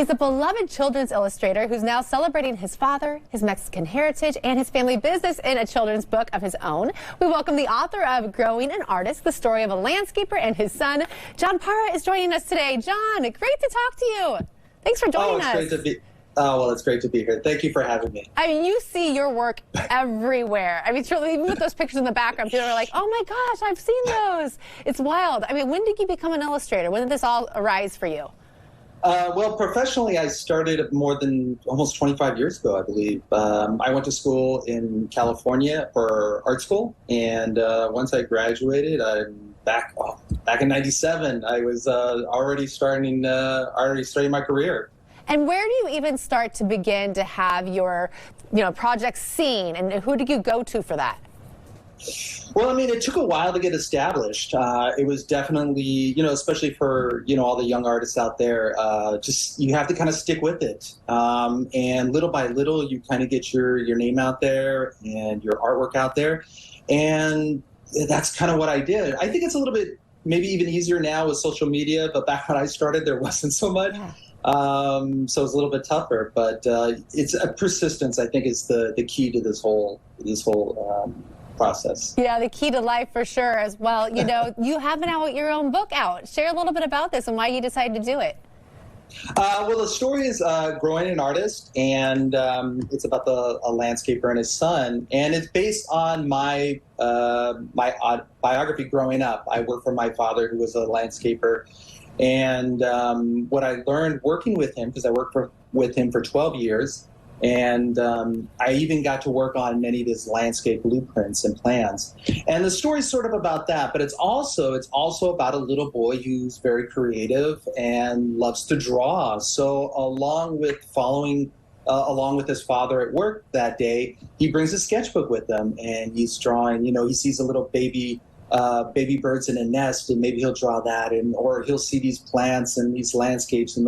He's a beloved children's illustrator who's now celebrating his father, his Mexican heritage, and his family business in a children's book of his own. We welcome the author of Growing an Artist, the story of a landscaper and his son. John Parra is joining us today. John, great to talk to you. Thanks for joining us. Great to be. Oh, well, it's great to be here. Thank you for having me. I mean, you see your work everywhere. I mean, truly, even with those pictures in the background, people are like, oh my gosh, I've seen those. It's wild. I mean, when did you become an illustrator? When did this all arise for you? Well, professionally, I started more than almost 25 years ago, I believe. I went to school in California for art school, and once I graduated, I'm back in '97. I was already starting my career. And where do you even start to begin to have your, projects seen, and who did you go to for that? Well, I mean, it took a while to get established. It was definitely, especially for, all the young artists out there, just you have to kind of stick with it. And little by little, you kind of get your name out there and your artwork out there. And that's kind of what I did. I think it's a little bit maybe even easier now with social media, but back when I started, there wasn't so much. Yeah. So it's a little bit tougher, but it's a persistence, I think, is the key to this whole process. Yeah, the key to life for sure as well. You have now your own book out. Share a little bit about this and why you decided to do it. Well, the story is Growing an Artist, and it's about a landscaper and his son, and it's based on my biography growing up. I worked for my father, who was a landscaper, and what I learned working with him, because I worked with him for 12 years, and I even got to work on many of his landscape blueprints and plans. And the story's sort of about that, but it's also about a little boy who's very creative and loves to draw. So along with his father at work that day, he brings a sketchbook with him, and he's drawing. He sees a little baby birds in a nest, and maybe he'll draw that, or he'll see these plants and these landscapes and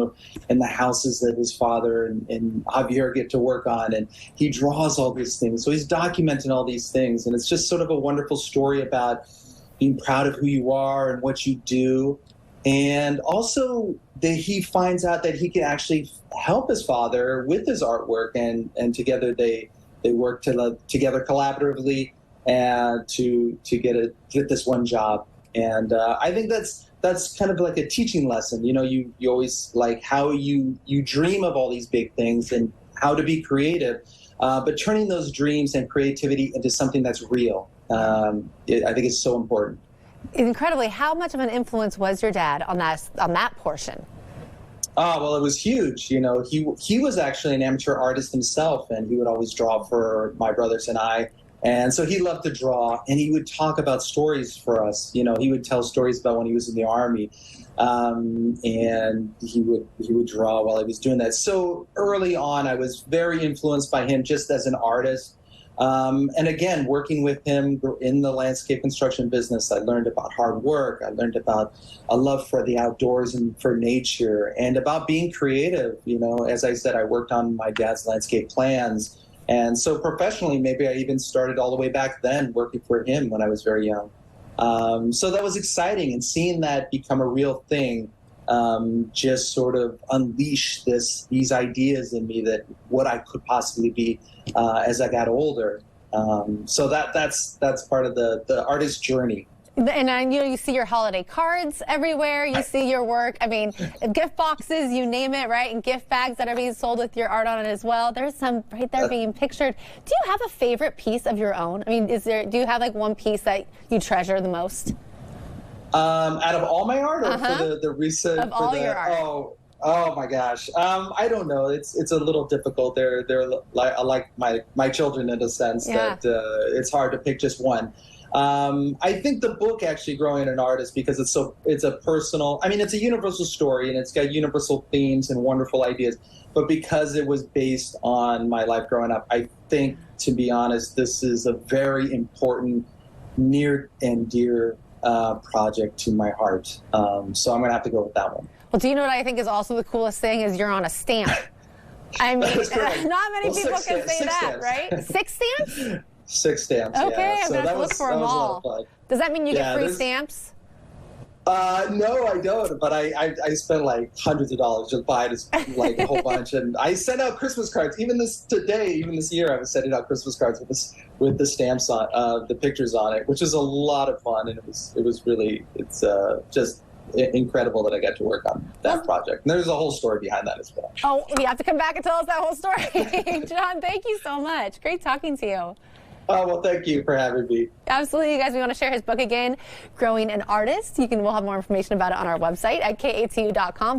the houses that his father and Javier get to work on, and he draws all these things. So he's documenting all these things, and it's just sort of a wonderful story about being proud of who you are and what you do. And also he finds out that he can actually help his father with his artwork, and together they work together collaboratively and to get this one job. And I think that's kind of like a teaching lesson. You always like how you dream of all these big things and how to be creative, but turning those dreams and creativity into something that's real, I think is so important. Incredibly, how much of an influence was your dad on that portion? Oh, well, it was huge. He was actually an amateur artist himself, and he would always draw for my brothers and I. And so he loved to draw, and he would talk about stories for us. He would tell stories about when he was in the Army, and he would draw while he was doing that. So early on, I was very influenced by him just as an artist. And again, working with him in the landscape construction business, I learned about hard work. I learned about a love for the outdoors and for nature, and about being creative. As I said, I worked on my dad's landscape plans. And so professionally, maybe I even started all the way back then working for him when I was very young. So that was exciting, and seeing that become a real thing just sort of unleashed these ideas in me that what I could possibly be as I got older. So that's part of the artist's journey. And you see your holiday cards everywhere. You see your work. I mean, gift boxes, you name it, right? And gift bags that are being sold with your art on it as well. There's some right there being pictured. Do you have a favorite piece of your own? I mean, do you have like one piece that you treasure the most? Out of all my art, or for the recent? Of all your art. Oh my gosh. I don't know. It's a little difficult. They're like my children in a sense, that it's hard to pick just one. I think the book actually, Growing an Artist, because it's a personal, it's a universal story, and it's got universal themes and wonderful ideas, but because it was based on my life growing up, I think, to be honest, this is a very important, near and dear project to my heart. So I'm going to have to go with that one. Well, do you know what I think is also the coolest thing is you're on a stamp. I mean, not many people can say that, right? 6 stamps? 6 stamps. Okay, yeah. I'm going to look for them all. Does that mean you get free stamps? No, I don't. But I spent like hundreds of dollars just buying like a whole bunch, and I sent out Christmas cards. Even this year, I was sending out Christmas cards with the stamps on, the pictures on it, which is a lot of fun, and it's just incredible that I got to work on that project. And there's a whole story behind that as well. Oh, you have to come back and tell us that whole story. John, thank you so much. Great talking to you. Oh, well, thank you for having me. Absolutely, you guys. We want to share his book again, Growing an Artist. We'll have more information about it on our website at KATU.com.